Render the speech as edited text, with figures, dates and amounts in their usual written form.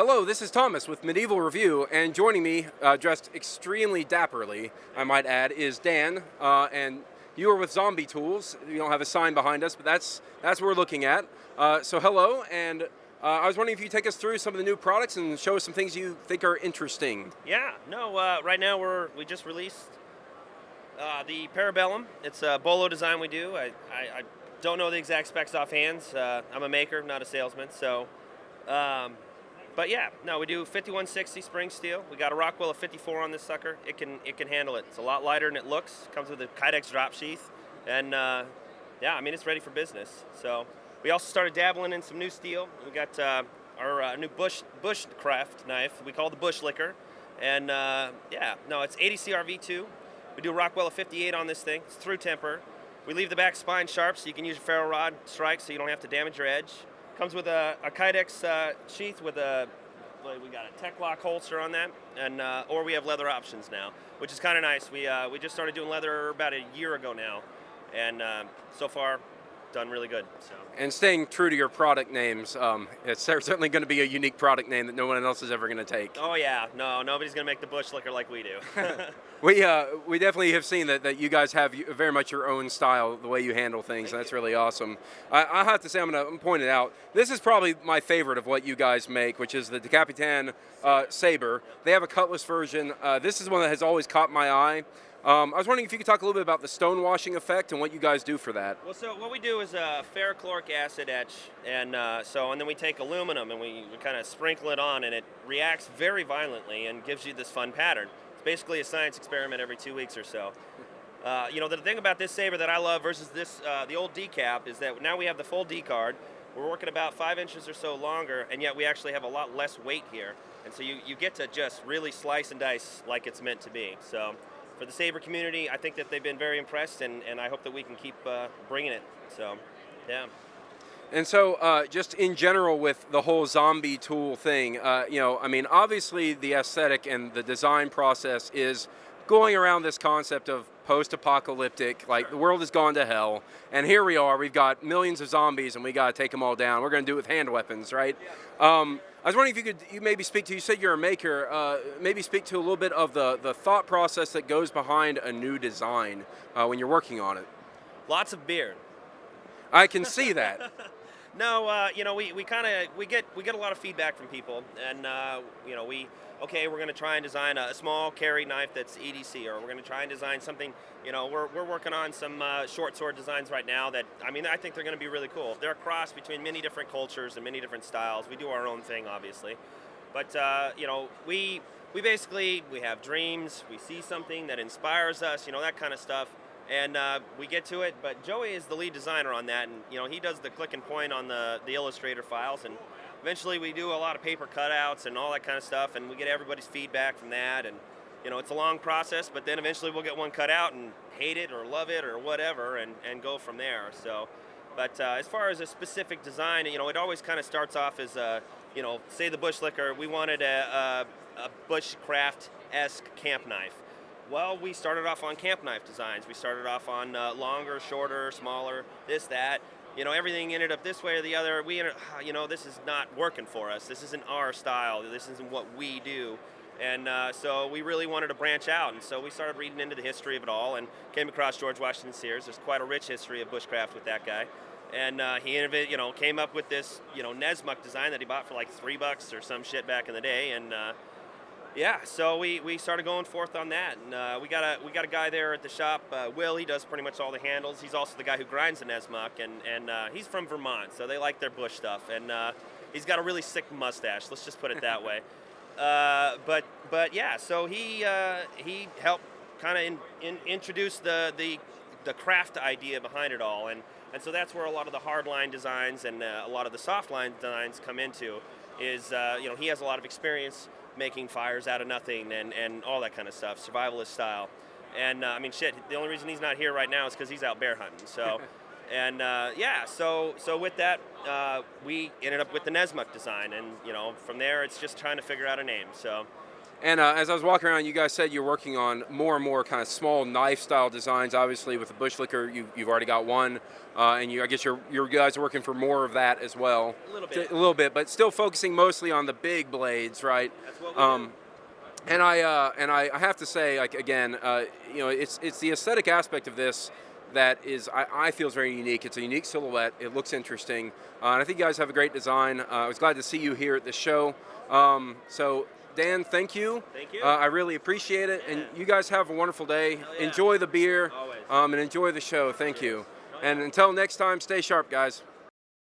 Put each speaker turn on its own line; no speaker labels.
Hello, this is Thomas with Medieval Review, and joining me, dressed extremely dapperly, I might add, is Dan. And you are with Zombie Tools. You don't have a sign behind us, but that's what we're looking at. So hello, and I was wondering if you could take us through some of the new products and show us some things you think are interesting.
Yeah, no, right now we just released the Parabellum. It's a bolo design we do. I don't know the exact specs offhand. I'm a maker, not a salesman. Um, but yeah, no, we do 5160 spring steel. We got a Rockwell of 54 on this sucker. It can handle it. It's a lot lighter than it looks. Comes with a Kydex drop sheath, and yeah, I mean it's ready for business. So we also started dabbling in some new steel. We got our new bushcraft knife. We call it the Bush Licker. And yeah, no, it's 80 CRV2. We do a Rockwell of 58 on this thing. It's through temper. We leave the back spine sharp so you can use your ferro rod strike so you don't have to damage your edge. Comes with a Kydex sheath with we got a Tech Lock holster on that, and or we have leather options now, which is kind of nice. We just started doing leather about a year ago now, and so far done really good. So.
And staying true to your product names, it's certainly going to be a unique product name that no one else is ever going to take.
Oh yeah, no, nobody's going to make the Bush Licker like we do.
We definitely have seen that you guys have very much your own style, the way you handle things, and that's really awesome. I have to say, I'm going to point it out. This is probably my favorite of what you guys make, which is the Capitan Saber. They have a cutlass version. This is one that has always caught my eye. I was wondering if you could talk a little bit about the stone washing effect and what you guys do for that.
Well, so what we do is a ferrochloric acid etch, and then we take aluminum and we kind of sprinkle it on, and it reacts very violently and gives you this fun pattern. It's basically a science experiment every 2 weeks or so. The thing about this saber that I love versus this the old D cap is that now we have the full D card. We're working about 5 inches or so longer, and yet we actually have a lot less weight here, and so you get to just really slice and dice like it's meant to be. So. For the Saber community, I think that they've been very impressed, and I hope that we can keep bringing it. So, yeah.
And so, just in general with the whole zombie tool thing, I mean, obviously the aesthetic and the design process is going around this concept of post-apocalyptic, like the world has gone to hell, and here we are, we've got millions of zombies, and we got to take them all down. We're going to do it with hand weapons, right? I was wondering if you maybe speak to, you said you're a maker, maybe speak to a little bit of the thought process that goes behind a new design when you're working on it.
Lots of beer.
I can see that.
No, we get a lot of feedback from people, and we're going to try and design a small carry knife that's EDC, or we're going to try and design something. We're working on some short sword designs right now that I think they're going to be really cool. They're a cross between many different cultures and many different styles. We do our own thing, obviously, but we basically we have dreams. We see something that inspires us, that kind of stuff. And we get to it, but Joey is the lead designer on that, and he does the click and point on the Illustrator files, and eventually we do a lot of paper cutouts and all that kind of stuff, and we get everybody's feedback from that, and it's a long process, but then eventually we'll get one cut out and hate it or love it or whatever, and go from there. So, but as far as a specific design, it always kind of starts off as say the Bush Licker, we wanted a bushcraft-esque camp knife. Well, we started off on camp knife designs. We started off on longer, shorter, smaller, this, that. Everything ended up this way or the other. This is not working for us. This isn't our style. This isn't what we do. And so we really wanted to branch out. And so we started reading into the history of it all and came across George Washington Sears. There's quite a rich history of bushcraft with that guy. And he came up with this, Nesmuck design that he bought for like $3 or some shit back in the day. And yeah, so we started going forth on that, and we got a guy there at the shop, Will. He does pretty much all the handles. He's also the guy who grinds the Nesmuck, and he's from Vermont, so they like their bush stuff. And he's got a really sick mustache. Let's just put it that way. But yeah, so he helped kind of introduce the craft idea behind it all, and so that's where a lot of the hardline designs and a lot of the soft line designs come into. Is he has a lot of experience making fires out of nothing and all that kind of stuff, survivalist style. And the only reason he's not here right now is because he's out bear hunting. So, and so with that, we ended up with the Nesmuck design, and from there it's just trying to figure out a name. So,
And as I was walking around, you guys said you're working on more and more kind of small knife-style designs. Obviously, with the bush flicker, you've already got one, and I guess you guys are working for more of that as well.
A little bit.
A little bit, but still focusing mostly on the big blades, right?
That's what we do.
And I have to say, like again, it's the aesthetic aspect of this that I feel is very unique. It's a unique silhouette. It looks interesting, and I think you guys have a great design. I was glad to see you here at the show. So Dan, thank you.
Thank you.
I really appreciate it, and you guys have a wonderful day.
Yeah.
Enjoy the beer,
Always.
and enjoy the show. Thank you. And until next time, stay sharp, guys.